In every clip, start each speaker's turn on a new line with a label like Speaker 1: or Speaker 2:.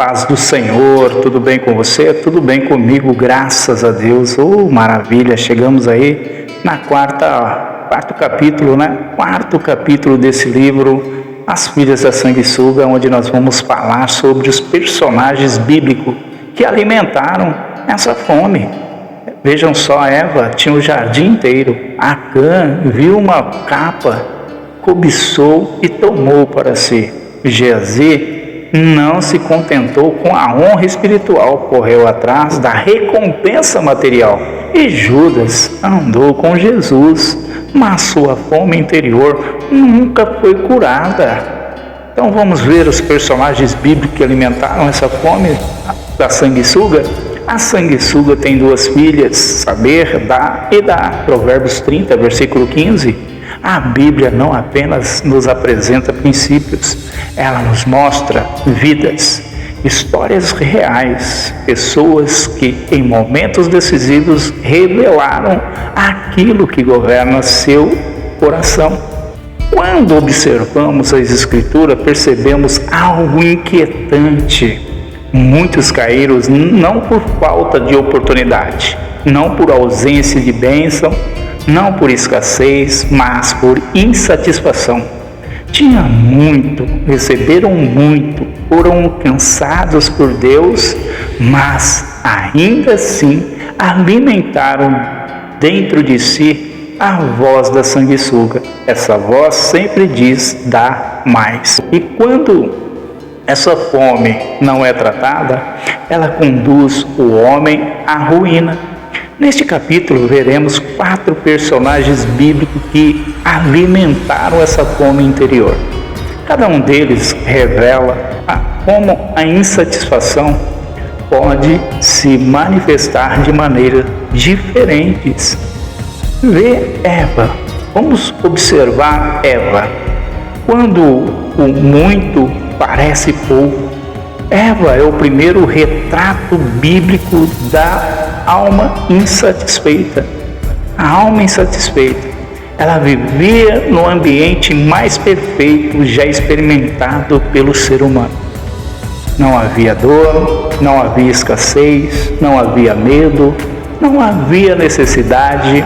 Speaker 1: Paz do Senhor, tudo bem com você? Tudo bem comigo, graças a Deus. Oh, maravilha, chegamos aí na quarto capítulo, né? Quarto capítulo desse livro, As Filhas da Sanguessuga, onde nós vamos falar sobre os personagens bíblicos que alimentaram essa fome. Vejam só, Eva tinha o jardim inteiro. Acã viu uma capa, cobiçou e tomou para si. Geazi não se contentou com a honra espiritual, correu atrás da recompensa material. E Judas andou com Jesus, mas sua fome interior nunca foi curada. Então vamos ver os personagens bíblicos que alimentaram essa fome da sanguessuga. A sanguessuga tem duas filhas, Saber, Dá e Dá. Provérbios 30, versículo 15. A Bíblia não apenas nos apresenta princípios, ela nos mostra vidas, histórias reais, pessoas que em momentos decisivos revelaram aquilo que governa seu coração. Quando observamos as Escrituras, percebemos algo inquietante. Muitos caíram não por falta de oportunidade, não por ausência de bênção, não por escassez, mas por insatisfação. Tinham muito, receberam muito, foram alcançados por Deus, mas ainda assim alimentaram dentro de si a voz da sanguessuga. Essa voz sempre diz: dá mais. E quando essa fome não é tratada, ela conduz o homem à ruína. Neste capítulo veremos 4 personagens bíblicos que alimentaram essa fome interior. Cada um deles revela como a insatisfação pode se manifestar de maneiras diferentes. Vê Eva. Vamos observar Eva. Quando o muito parece pouco, Eva é o primeiro retrato bíblico da alma insatisfeita. A alma insatisfeita, ela vivia no ambiente mais perfeito já experimentado pelo ser humano. Não havia dor, não havia escassez, não havia medo, não havia necessidade.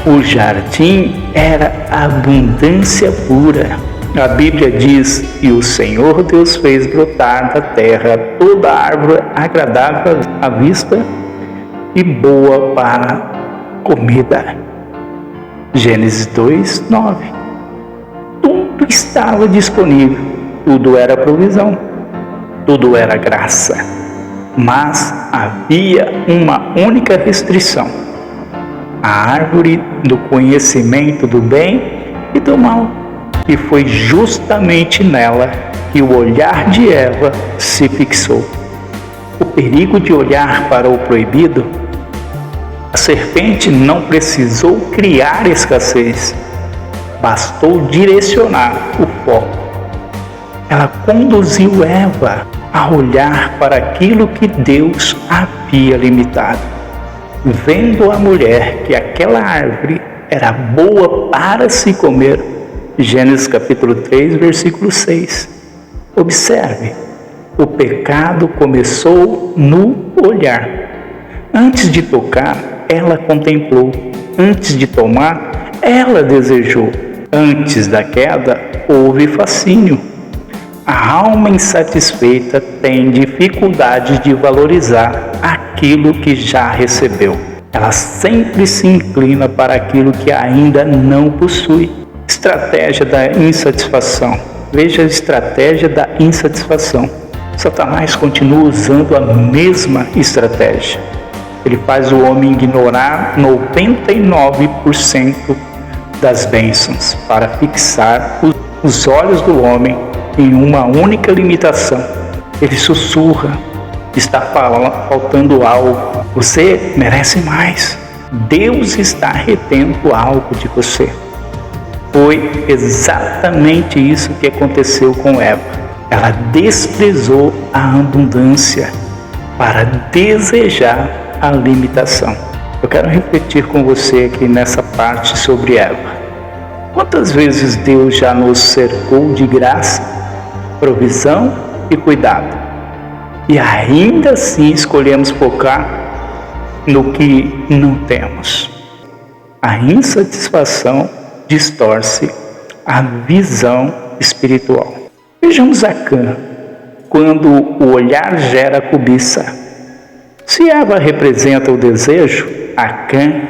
Speaker 1: O jardim era abundância pura. A Bíblia diz: e o Senhor Deus fez brotar da terra toda árvore agradável à vista e boa para comida. Gênesis 2, 9. Tudo estava disponível, tudo era provisão, tudo era graça. Mas havia uma única restrição: a árvore do conhecimento do bem e do mal. E foi justamente nela que o olhar de Eva se fixou. O perigo de olhar para o proibido. A serpente não precisou criar escassez, bastou direcionar o foco. Ela conduziu Eva a olhar para aquilo que Deus havia limitado. Vendo a mulher que aquela árvore era boa para se comer, Gênesis capítulo 3, versículo 6. Observe, o pecado começou no olhar. Antes de tocar, ela contemplou. Antes de tomar, ela desejou. Antes da queda, houve fascínio. A alma insatisfeita tem dificuldade de valorizar aquilo que já recebeu. Ela sempre se inclina para aquilo que ainda não possui. Estratégia da insatisfação. Veja a estratégia da insatisfação. Satanás continua usando a mesma estratégia. Ele faz o homem ignorar 99% das bênçãos para fixar os olhos do homem em uma única limitação. Ele sussurra: está faltando algo, você merece mais, Deus está retendo algo de você. Foi exatamente isso que aconteceu com Eva. Ela desprezou a abundância para desejar a limitação. Eu quero refletir com você aqui nessa parte sobre Eva. Quantas vezes Deus já nos cercou de graça, provisão e cuidado? e ainda assim escolhemos focar no que não temos. A insatisfação distorce a visão espiritual. Vejamos Acã, quando o olhar gera cobiça. Se Eva representa o desejo, Acã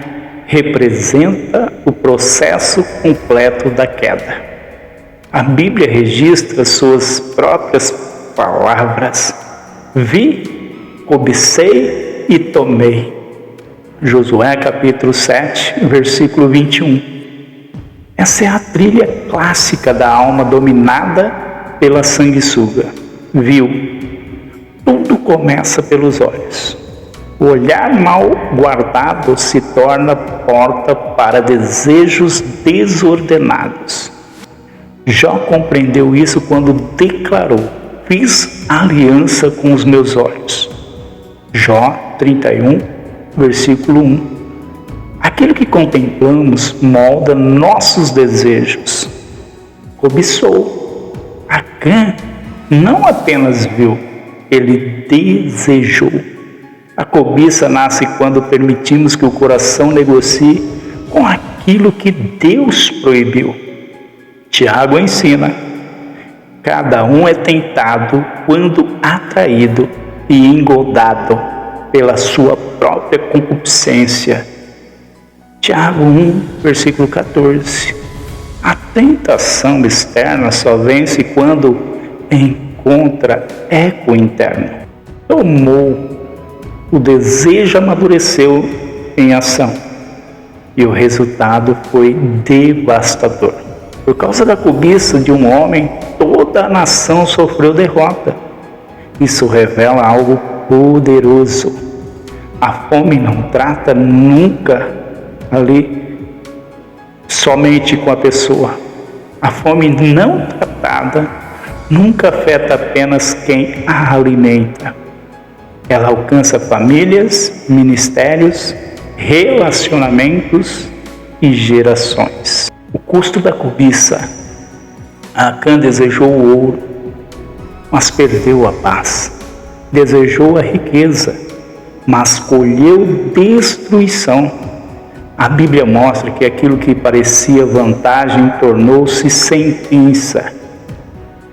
Speaker 1: representa o processo completo da queda. A Bíblia registra suas próprias palavras: vi, cobicei e tomei. Josué capítulo 7, versículo 21. Essa é a trilha clássica da alma dominada pela sanguessuga. Viu? Tudo começa pelos olhos. O olhar mal guardado se torna porta para desejos desordenados. Jó compreendeu isso quando declarou: fiz aliança com os meus olhos. Jó 31, versículo 1. Aquilo que contemplamos molda nossos desejos. Cobiçou. Acã não apenas viu, ele desejou. A cobiça nasce quando permitimos que o coração negocie com aquilo que Deus proibiu. Tiago ensina: cada um é tentado quando atraído e engodado pela sua própria concupiscência. Tiago 1, versículo 14. A tentação externa só vence quando encontra eco interno. Tomou, o desejo amadureceu em ação e o resultado foi devastador. Por causa da cobiça de um homem, toda a nação sofreu derrota. Isso revela algo poderoso. A fome não trata nunca ali somente com a pessoa. A fome não tratada nunca afeta apenas quem a alimenta. Ela alcança famílias, ministérios, relacionamentos e gerações. O custo da cobiça. Acã desejou o ouro, mas perdeu a paz. Desejou a riqueza, mas colheu destruição. A Bíblia mostra que aquilo que parecia vantagem tornou-se sentença.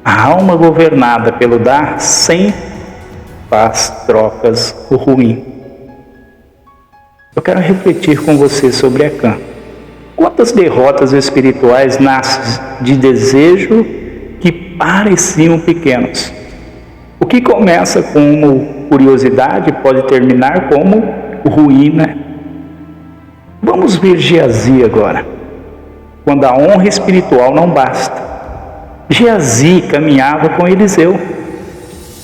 Speaker 1: A alma governada pelo dar sempre faz trocas ruins. Eu quero refletir com você sobre Acã. Quantas derrotas espirituais nascem de desejo que pareciam pequenos? O que começa como curiosidade pode terminar como ruína. Vamos ver Geazi agora, quando a honra espiritual não basta. Geazi caminhava com Eliseu,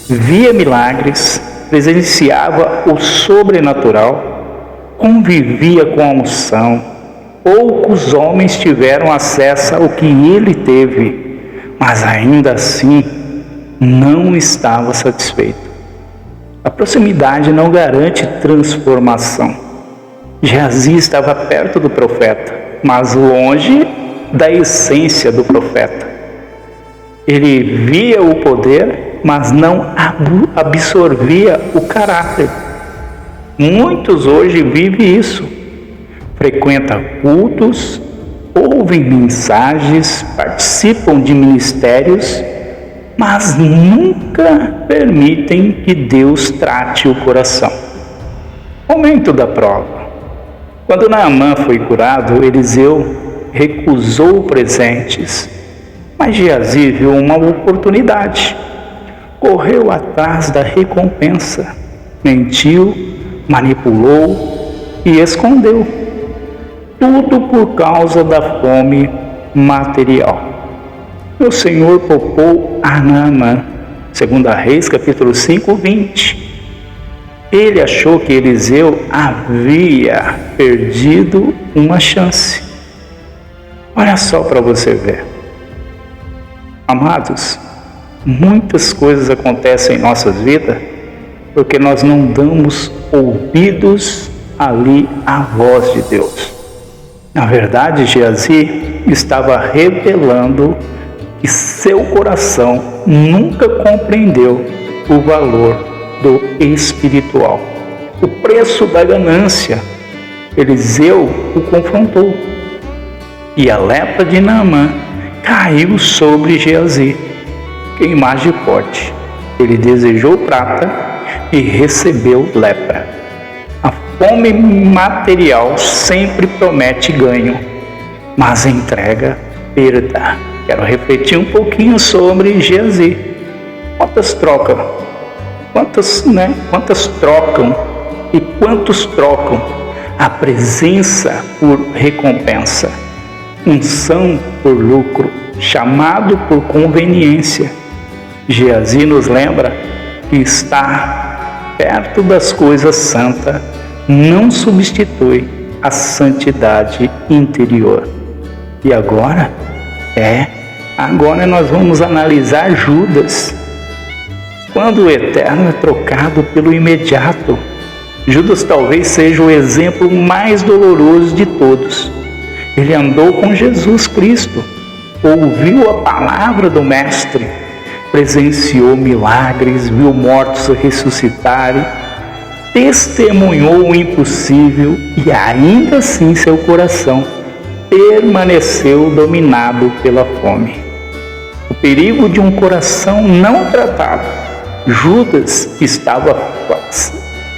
Speaker 1: via milagres, presenciava o sobrenatural, convivia com a unção. Poucos homens tiveram acesso ao que ele teve, mas ainda assim não estava satisfeito. A proximidade não garante transformação. Geazi estava perto do profeta, mas longe da essência do profeta. Ele via o poder, mas não absorvia o caráter. Muitos hoje vivem isso. Frequentam cultos, ouvem mensagens, participam de ministérios, mas nunca permitem que Deus trate o coração. Momento da prova. Quando Naamã foi curado, Eliseu recusou presentes, mas Geazi viu uma oportunidade. Correu atrás da recompensa, mentiu, manipulou e escondeu. Tudo por causa da fome material. O Senhor poupou a Naamã, 2 Reis, capítulo 5, 20. Ele achou que Eliseu havia perdido uma chance. Olha só para você ver. Amados, muitas coisas acontecem em nossas vidas porque nós não damos ouvidos ali à voz de Deus. Na verdade, Geazi estava revelando que seu coração nunca compreendeu o valor do espiritual. O preço da ganância. Eliseu o confrontou. E a lepra de Naamã caiu sobre Geazi. Que imagem forte. Ele desejou prata e recebeu lepra. A fome material sempre promete ganho, mas entrega perda. Quero refletir um pouquinho sobre Geazi. Quantas trocam? Quantas trocam e quantos trocam a presença por recompensa, unção por lucro, chamado por conveniência? Geazi nos lembra que estar perto das coisas santas não substitui a santidade interior. E agora nós vamos analisar Judas. Quando o eterno é trocado pelo imediato, Judas talvez seja o exemplo mais doloroso de todos. Ele andou com Jesus Cristo, ouviu a palavra do Mestre, presenciou milagres, viu mortos ressuscitarem, testemunhou o impossível e ainda assim seu coração permaneceu dominado pela fome. O perigo de um coração não tratado. Judas estava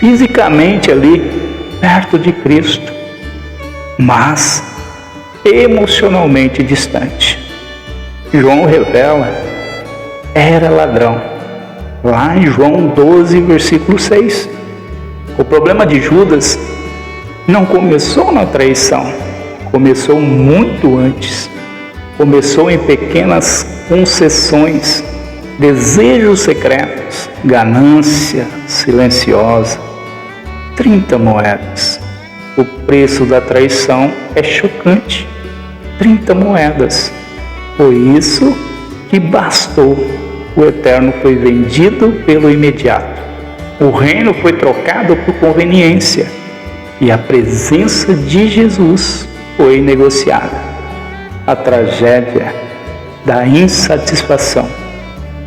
Speaker 1: fisicamente ali, perto de Cristo, mas emocionalmente distante. João revela, era ladrão. Lá em João 12, versículo 6. O problema de Judas não começou na traição, começou muito antes. Começou em pequenas concessões, desejos secretos, ganância silenciosa. 30 moedas. O preço da traição é chocante. 30 moedas. Foi isso que bastou. O eterno foi vendido pelo imediato. O reino foi trocado por conveniência. E a presença de Jesus foi negociada. A tragédia da insatisfação.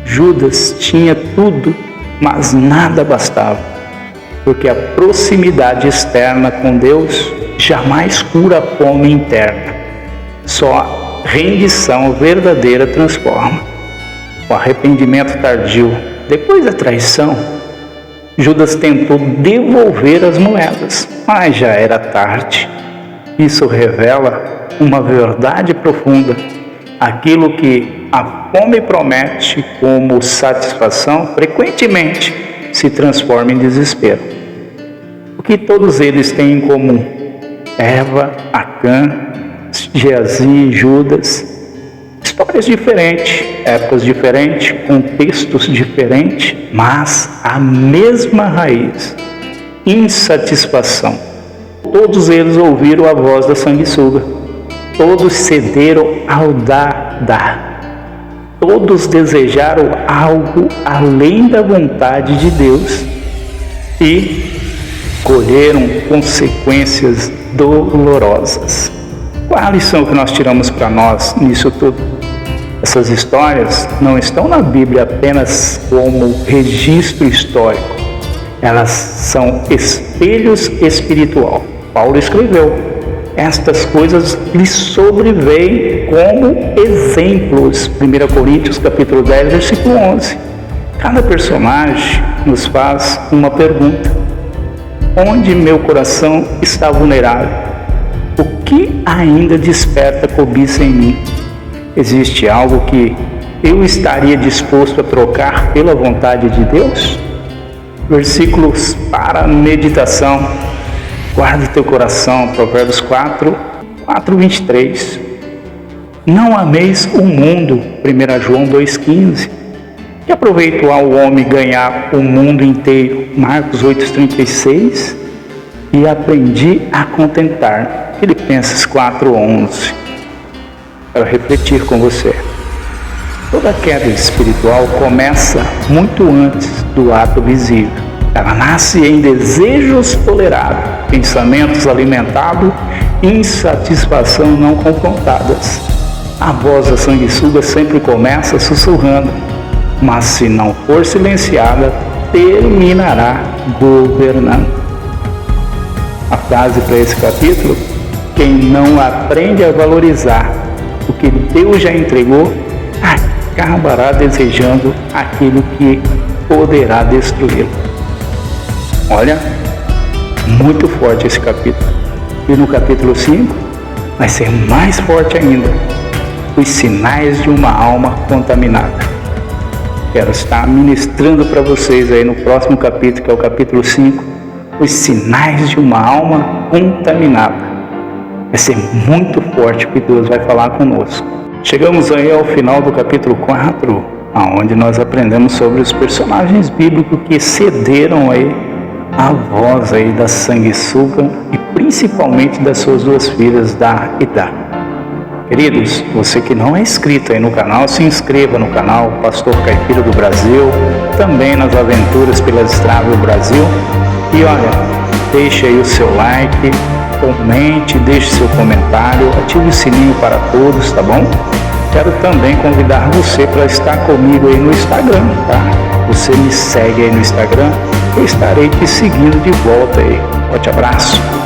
Speaker 1: Judas tinha tudo, mas nada bastava, porque a proximidade externa com Deus jamais cura a fome interna. Só a rendição verdadeira transforma. O arrependimento tardio. Depois da traição, Judas tentou devolver as moedas, mas já era tarde. Isso revela uma verdade profunda. Aquilo que a fome promete como satisfação, frequentemente se transforma em desespero. O que todos eles têm em comum? Eva, Acã, Geazi, Judas. Histórias diferentes, épocas diferentes, contextos diferentes, mas a mesma raiz: insatisfação. Todos eles ouviram a voz da sanguessuga. Todos cederam ao dar. Todos desejaram algo além da vontade de Deus e colheram consequências dolorosas. Qual a lição que nós tiramos para nós nisso tudo? Essas histórias não estão na Bíblia apenas como registro histórico. Elas são espelhos espiritual. Paulo escreveu: estas coisas lhe sobrevêm como exemplos. 1 Coríntios capítulo 10, versículo 11. Cada personagem nos faz uma pergunta: onde meu coração está vulnerável? O que ainda desperta cobiça em mim? Existe algo que eu estaria disposto a trocar pela vontade de Deus? Versículos para meditação. Guarda teu coração, Provérbios 4, 23. Não ameis o mundo, 1 João 2,15. Que aproveita ao homem ganhar o mundo inteiro, Marcos 8,36. E aprendi a contentar, Filipenses 4,11. Quero refletir com você. Toda queda espiritual começa muito antes do ato visível. Ela nasce em desejos tolerados, pensamentos alimentados, insatisfação não confrontadas. A voz da sanguessuga sempre começa sussurrando, mas se não for silenciada, terminará governando. A frase para esse capítulo: quem não aprende a valorizar o que Deus já entregou, acabará desejando aquilo que poderá destruí-lo. Olha, muito forte esse capítulo. E no capítulo 5 vai ser mais forte ainda: os sinais de uma alma contaminada. Quero estar ministrando para vocês aí no próximo capítulo, que é o capítulo 5, os sinais de uma alma contaminada. Vai ser muito forte o que Deus vai falar conosco. Chegamos aí ao final do capítulo 4, onde nós aprendemos sobre os personagens bíblicos que cederam aí a voz aí da sanguessuga e principalmente das suas duas filhas, Da e Dá. Queridos, você que não é inscrito aí no canal, se inscreva no canal Pastor Caipira do Brasil, também nas aventuras pelas estradas do Brasil. E olha, deixe aí o seu like, comente, deixe seu comentário, ative o sininho para todos, tá bom? Quero também convidar você para estar comigo aí no Instagram, tá? Você me segue aí no Instagram, eu estarei te seguindo de volta aí. Forte abraço!